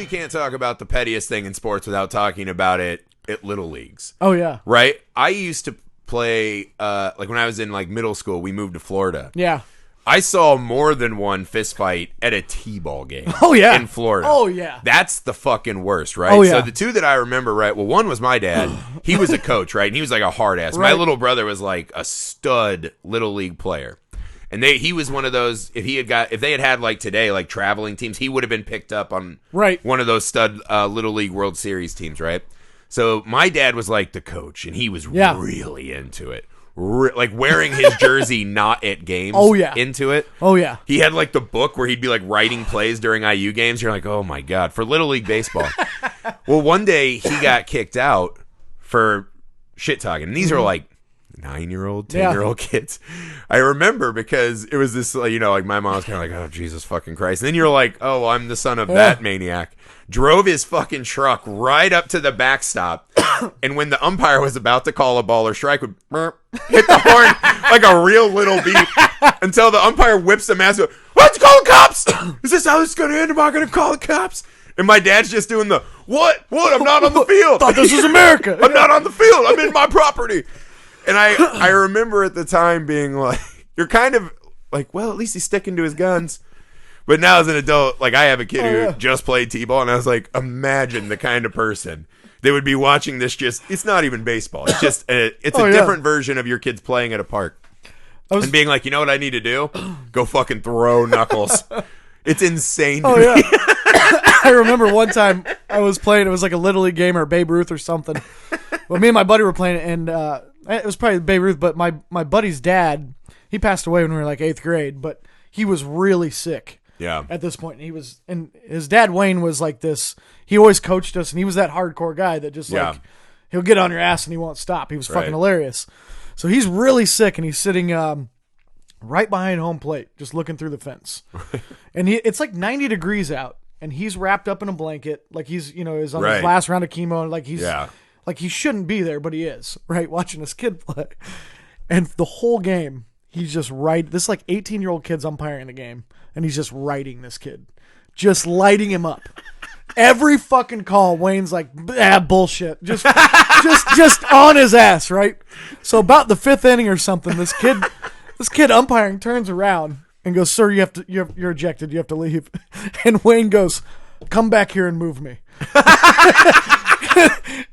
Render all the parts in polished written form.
can't talk about the pettiest thing in sports without talking about it at Little Leagues. Oh, yeah. Right? I used to play, like when I was in like middle school, we moved to Florida. Yeah. I saw more than one fist fight at a T-ball game. Oh, yeah. In Florida. Oh, yeah. That's the fucking worst, right? Oh, yeah. So the two that I remember, right? Well, one was my dad. He was a coach, right? And he was like a hard ass. Right. My little brother was like a stud Little League player. And he was one of those, if they had like today, like traveling teams, he would have been picked up on one of those stud Little League World Series teams, right? So my dad was like the coach, and he was really into it. Like wearing his jersey not at games into it. Oh, yeah. He had like the book where he'd be like writing plays during IU games. You're like, oh my God, for Little League Baseball. Well, one day he got kicked out for shit talking. And these are like 9-year-old, 10-year-old kids. I remember because it was this, like my mom was kind of like, oh, Jesus fucking Christ. And then you're like, oh, well, I'm the son of that maniac. Drove his fucking truck right up to the backstop. And when the umpire was about to call a ball or strike, would hit the horn like a real little beep until the umpire whips the mask. Why'd you call the cops? Is this how this is going to end? Am I going to call the cops? And my dad's just doing the, what? I'm not on the field. Thought this was America. I'm not on the field. I'm in my property. And I remember at the time being like, you're kind of like, well, at least he's sticking to his guns. But now as an adult, like I have a kid who just played T-ball, and I was like, imagine the kind of person that would be watching this. It's not even baseball. It's just it's a different version of your kids playing at a park. And being like, you know what I need to do? Go fucking throw knuckles. It's insane to me. Yeah. I remember one time I was playing, it was like a Little League game or Babe Ruth or something. Well, me and my buddy were playing it, and it was probably Babe Ruth, but my buddy's dad, he passed away when we were like 8th grade, but he was really sick. Yeah. At this point, and his dad Wayne was like this. He always coached us, and he was that hardcore guy that just like he'll get on your ass and he won't stop. He was fucking hilarious. So he's really sick, and he's sitting right behind home plate, just looking through the fence. And it's like 90 degrees out, and he's wrapped up in a blanket, like he's he's on his last round of chemo, like he's like he shouldn't be there, but he is right watching his kid play. And the whole game, he's just this like 18-year-old kid's umpiring the game. And he's just writing this kid. Just lighting him up. Every fucking call, Wayne's like, bullshit. Just on his ass, right? So about the 5th inning or something, this kid umpiring turns around and goes, sir, you're ejected. You have to leave. And Wayne goes, come back here and move me.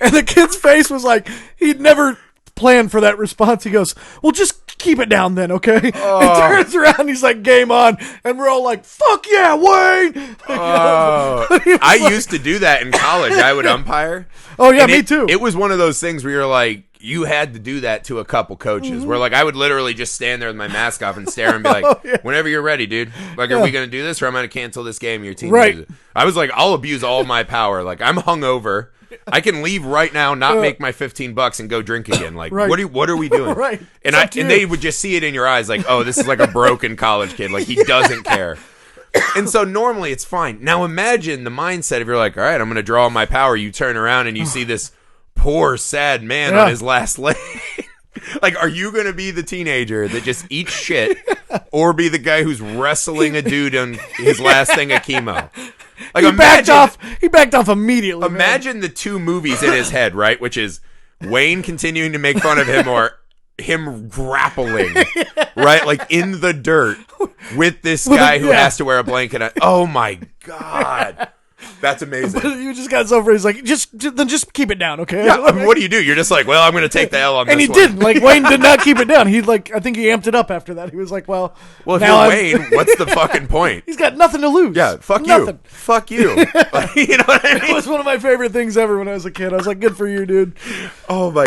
And the kid's face was like, he'd never planned for that response. He goes, well, just keep it down then, okay? Oh. And turns around, he's like, game on. And we're all like, fuck yeah, Wayne! I used to do that in college. I would umpire. Oh, yeah, me too. It was one of those things where you're like, you had to do that to a couple coaches, where like I would literally just stand there with my mask off and stare and be like, whenever you're ready, dude. Like, are we going to do this, or I'm going to cancel this game? Your team loses it. I was like, I'll abuse all my power. Like, I'm hungover. I can leave right now, not make my $15 and go drink again. Like, what are we doing? Right. And they would just see it in your eyes, like, oh, this is like a broken college kid. Like, he doesn't care. And so normally it's fine. Now imagine the mindset if you're like, all right, I'm going to draw my power. You turn around and you see this poor, sad man on his last leg. Like, are you going to be the teenager that just eats shit, or be the guy who's wrestling a dude on his last thing of chemo? Like, he backed off immediately. Imagine the two movies in his head, right? Which is Wayne continuing to make fun of him, or him grappling, right? Like in the dirt with this guy who has to wear a blanket. Oh my God. That's amazing. You just got so he's like, just keep it down, okay? Yeah, I mean, what do? You're just like, well, I'm going to take the L on this one. And he didn't. Like, Wayne did not keep it down. I think he amped it up after that. He was like, well, if you're Wayne, what's the fucking point? He's got nothing to lose. Yeah, fuck you. Fuck you. Like, you know what I mean? It was one of my favorite things ever when I was a kid. I was like, good for you, dude. Oh, my.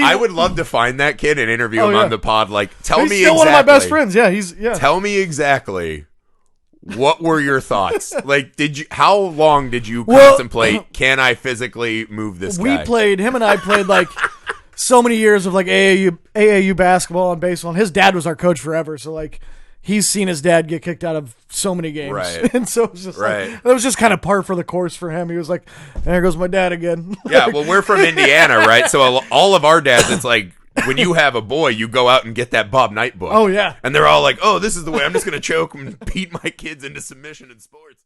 I would love to find that kid and interview him on the pod. Like, tell me exactly. He's still one of my best friends. Yeah, Tell me exactly. What were your thoughts? Like, how long did you contemplate, can I physically move this guy? Him and I played like so many years of like AAU basketball and baseball. And his dad was our coach forever. So like, he's seen his dad get kicked out of so many games. Right. And so it was just like, it was just kind of par for the course for him. He was like, there goes my dad again. Yeah. Well, we're from Indiana, right? So all of our dads, it's like, when you have a boy, you go out and get that Bob Knight book. Oh, yeah. And they're all like, oh, this is the way. I'm just going to choke and beat my kids into submission in sports.